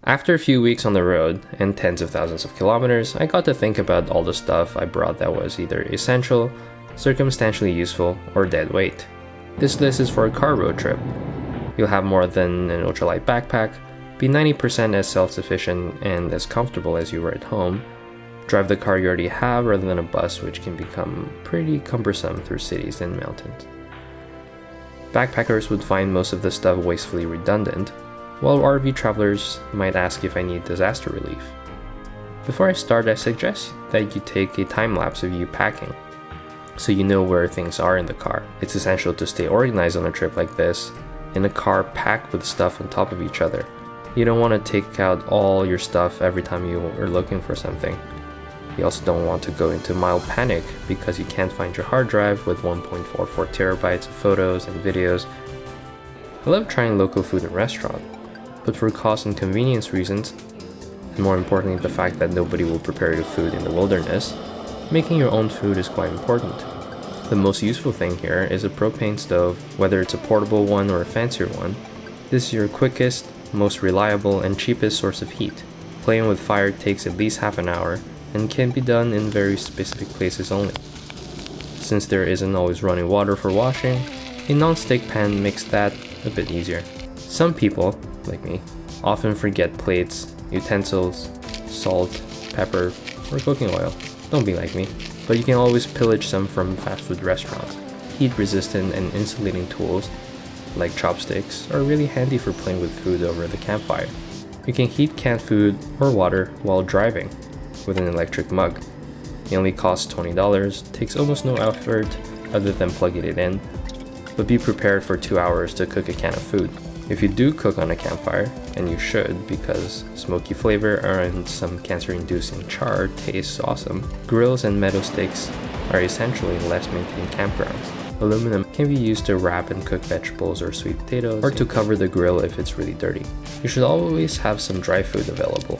After a few weeks on the road and tens of thousands of kilometers, I got to think about all the stuff I brought that was either essential, circumstantially useful, or dead weight. This list is for a car road trip. You'll have more than an ultralight backpack, be 90% as self-sufficient and as comfortable as you were at home, drive the car you already have rather than a bus, which can become pretty cumbersome through cities and mountains. Backpackers would find most of the stuff wastefully redundant, while RV travelers might ask if I need disaster relief. Before I start, I suggest that you take a time lapse of you packing, so you know where things are in the car. It's essential to stay organized on a trip like this, in a car packed with stuff on top of each other. You don't want to take out all your stuff every time you are looking for something. You also don't want to go into mild panic because you can't find your hard drive with 1.44 terabytes of photos and videos. I love trying local food in restaurants, but for cost and convenience reasons, and more importantly the fact that nobody will prepare your food in the wilderness, making your own food is quite important. The most useful thing here is a propane stove, whether it's a portable one or a fancier one. This is your quickest, most reliable, and cheapest source of heat. Playing with fire takes at least half an hour and can be done in very specific places only. Since there isn't always running water for washing, a non-stick pan makes that a bit easier. Some people, like me, often forget plates, utensils, salt, pepper, or cooking oil. Don't be like me, but you can always pillage some from fast food restaurants. Heat-resistant and insulating tools, like chopsticks, are really handy for playing with food over the campfire. You can heat canned food or water while driving with an electric mug. It only costs $20, takes almost no effort other than plugging it in, but be prepared for 2 hours to cook a can of food. If you do cook on a campfire, and you should because smoky flavor and some cancer-inducing char tastes awesome, grills and metal sticks are essentially less maintained campgrounds. Aluminum can be used to wrap and cook vegetables or sweet potatoes, or to cover the grill if it's really dirty. You should always have some dry food available.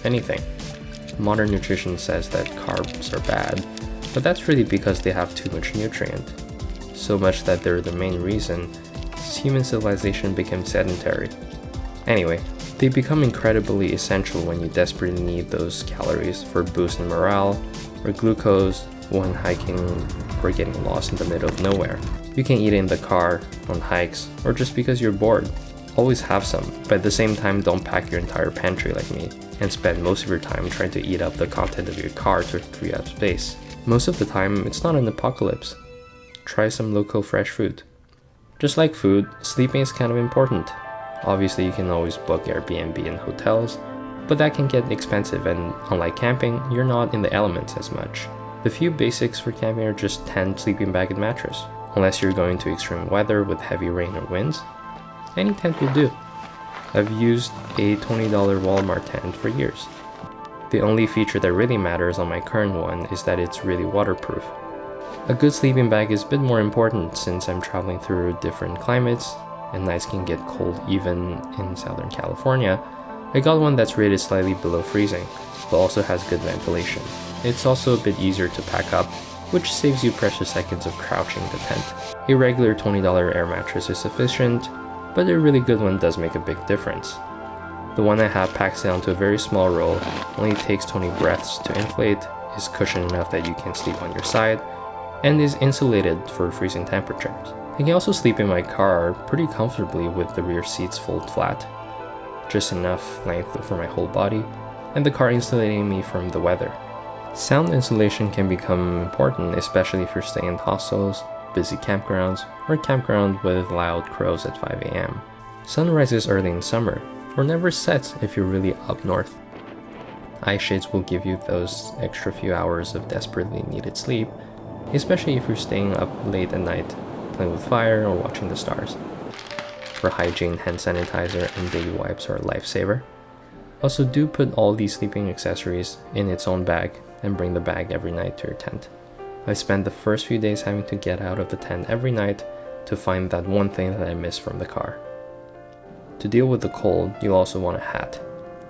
Anything. Modern nutrition says that carbs are bad, but that's really because they have too much nutrient. So much that they're the main reason human civilization became sedentary. Anyway, they become incredibly essential when you desperately need those calories for boosting morale, or glucose when hiking or getting lost in the middle of nowhere. You can eat in the car, on hikes, or just because you're bored. Always have some, but at the same time don't pack your entire pantry like me, and spend most of your time trying to eat up the content of your car to free up space. Most of the time, it's not an apocalypse. Try some local fresh food. Just like food, sleeping is kind of important. Obviously, you can always book Airbnb and hotels, but that can get expensive, and unlike camping, you're not in the elements as much. The few basics for camping are just tent, sleeping bag, and mattress. Unless you're going to extreme weather with heavy rain or winds, any tent will do. I've used a $20 Walmart tent for years. The only feature that really matters on my current one is that it's really waterproof. A good sleeping bag is a bit more important since I'm traveling through different climates and nights can get cold even in Southern California. I got one that's rated slightly below freezing, but also has good ventilation. It's also a bit easier to pack up, which saves you precious seconds of crouching in the tent. A regular $20 air mattress is sufficient, but a really good one does make a big difference. The one I have packs down to a very small roll, only takes 20 breaths to inflate, is cushioned enough that you can sleep on your side, and is insulated for freezing temperatures. I can also sleep in my car pretty comfortably with the rear seats fold flat, just enough length for my whole body, and the car insulating me from the weather. Sound insulation can become important, especially if you're staying in hostels, busy campgrounds, or campground with loud crows at 5 a.m. Sun rises early in summer, or never sets if you're really up north. Eye shades will give you those extra few hours of desperately needed sleep, especially if you're staying up late at night, playing with fire or watching the stars. For hygiene, hand sanitizer and baby wipes are a lifesaver. Also, do put all these sleeping accessories in its own bag and bring the bag every night to your tent. I spent the first few days having to get out of the tent every night to find that one thing that I missed from the car. To deal with the cold, you'll also want a hat.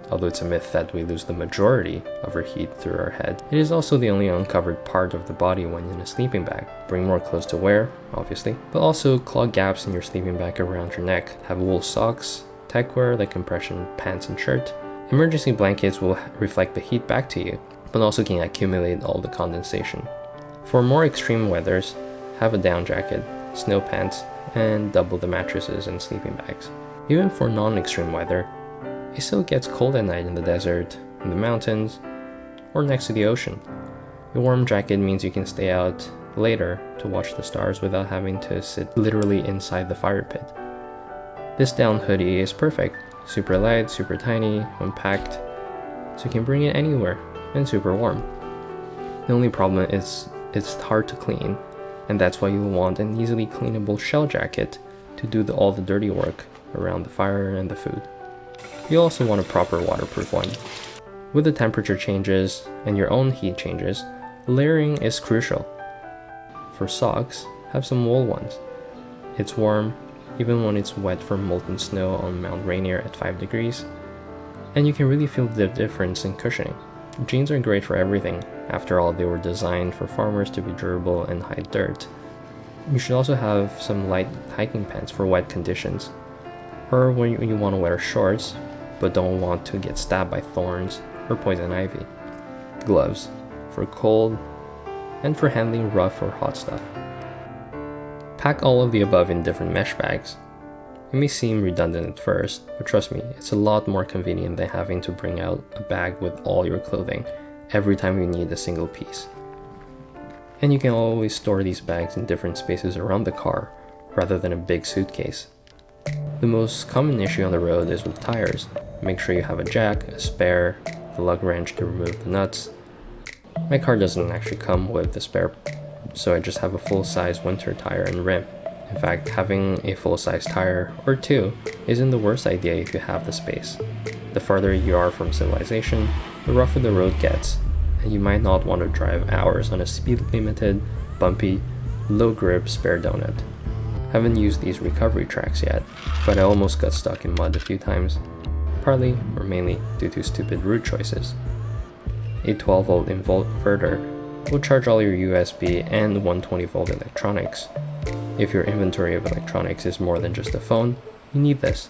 Although it's a myth that we lose the majority of our heat through our head, it is also the only uncovered part of the body when in a sleeping bag. Bring more clothes to wear, obviously, but also clog gaps in your sleeping bag around your neck. Have wool socks, techwear like compression pants and shirt, Emergency blankets will reflect the heat back to you, but also can accumulate all the condensation. For more extreme weathers, have a down jacket, snow pants, and double the mattresses and sleeping bags. Even for non-extreme weather, it still gets cold at night in the desert, in the mountains, or next to the ocean. A warm jacket means you can stay out later to watch the stars without having to sit literally inside the fire pit. This down hoodie is perfect. Super light, super tiny, compact, so you can bring it anywhere, and super warm. The only problem is it's hard to clean, and that's why you want an easily cleanable shell jacket to do all the dirty work around the fire and the food. You also want a proper waterproof one. With the temperature changes and your own heat changes, layering is crucial. For socks, have some wool ones. It's warm, even when it's wet from molten snow on Mount Rainier at 5 degrees, and you can really feel the difference in cushioning. Jeans are great for everything. After all, they were designed for farmers to be durable and hide dirt. You should also have some light hiking pants for wet conditions, or when you want to wear shorts but don't want to get stabbed by thorns or poison ivy. Gloves for cold and for handling rough or hot stuff. Pack all of the above in different mesh bags. It may seem redundant at first, but trust me, it's a lot more convenient than having to bring out a bag with all your clothing every time you need a single piece. And you can always store these bags in different spaces around the car, rather than a big suitcase. The most common issue on the road is with tires. Make sure you have a jack, a spare, the lug wrench to remove the nuts. My car doesn't actually come with the spare, so I just have a full-size winter tire and rim. In fact, having a full-size tire, or two, isn't the worst idea if you have the space. The farther you are from civilization, the rougher the road gets, and you might not want to drive hours on a speed-limited, bumpy, low-grip spare donut. Haven't used these recovery tracks yet, but I almost got stuck in mud a few times, partly or mainly due to stupid route choices. A 12-volt inverter will charge all your USB and 120-volt electronics. If your inventory of electronics is more than just a phone, you need this.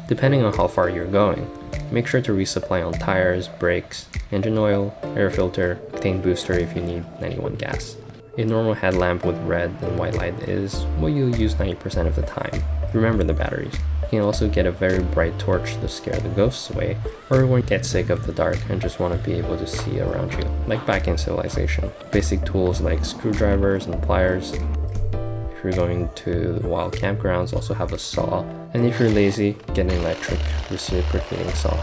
Depending on how far you're going, make sure to resupply on tires, brakes, engine oil, air filter, octane booster if you need 91 gas. A normal headlamp with red and white light is what you'll use 90% of the time. Remember the batteries. You can also get a very bright torch to scare the ghosts away, or when you get sick of the dark and just want to be able to see around you, like back in civilization. Basic tools like screwdrivers and pliers. If you're going to wild campgrounds, also have a saw. And if you're lazy, get an electric reciprocating saw.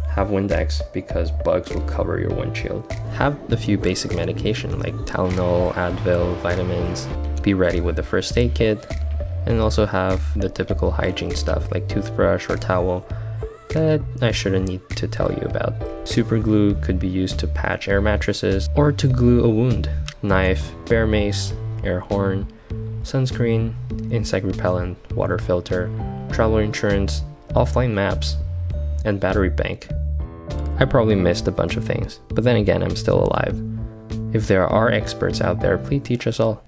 Have Windex because bugs will cover your windshield. Have a few basic medication like Tylenol, Advil, vitamins. Be ready with the first aid kit. And also have the typical hygiene stuff like toothbrush or towel that I shouldn't need to tell you about. Super glue could be used to patch air mattresses or to glue a wound. Knife, bear mace, air horn, sunscreen, insect repellent, water filter, travel insurance, offline maps, and battery bank. I probably missed a bunch of things, but then again, I'm still alive. If there are experts out there, please teach us all.